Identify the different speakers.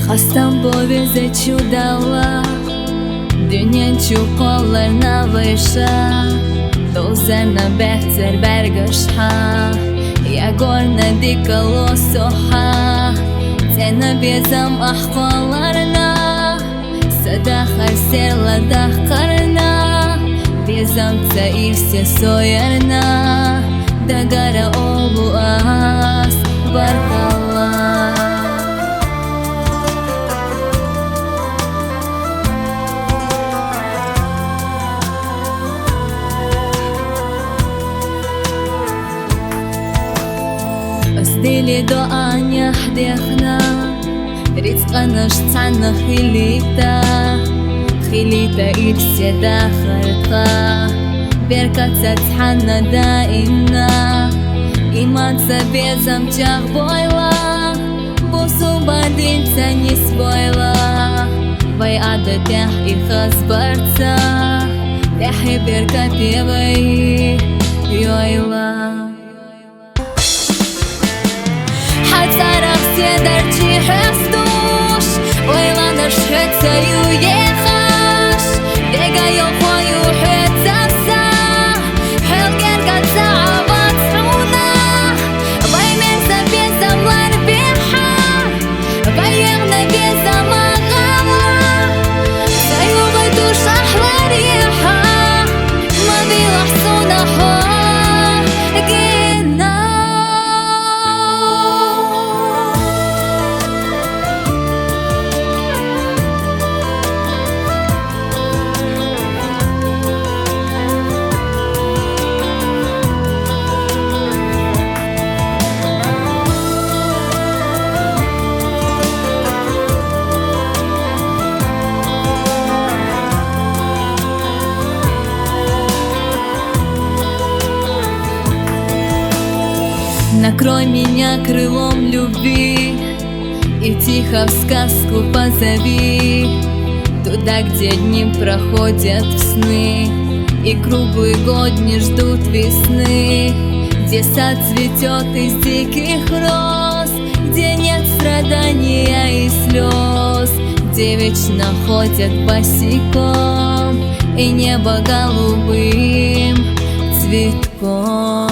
Speaker 1: Астан повезе чудала, дүйнен чуқоларна вайша, Тозерна бехтер бергашха, Ягорна дикало соха, Тена безам ахқаларна, Садахар серладах қарна, Безам цаир все соярна, Дагара олу ас барқала. Дили до Аня хдехна, Рицкана шцана хилита, Хилита ирседа харта, Беркаца цхана даина, Имаца безам чах бойла, Бусу бадинца не спойла, Бай ада тях и хазбарца, Тяхи берка певай йойла. حتعرف سيدر چی حسدوش ويلانر شهدتا يو يخاش ديگا يو خويو حتى بسا حل گرگت زعبات حونا باي منسا بيزا ملار بيحا باي يغنى بيزا مغالا سايو غيدوش أحلى ريحا ما بيلحصونا حوا Накрой меня крылом любви И тихо в сказку позови, Туда, где дни проходят в сны И круглый год не ждут весны, Где сад цветет из диких роз, Где нет страдания и слез, Где вечно ходят босиком И небо голубым цветком.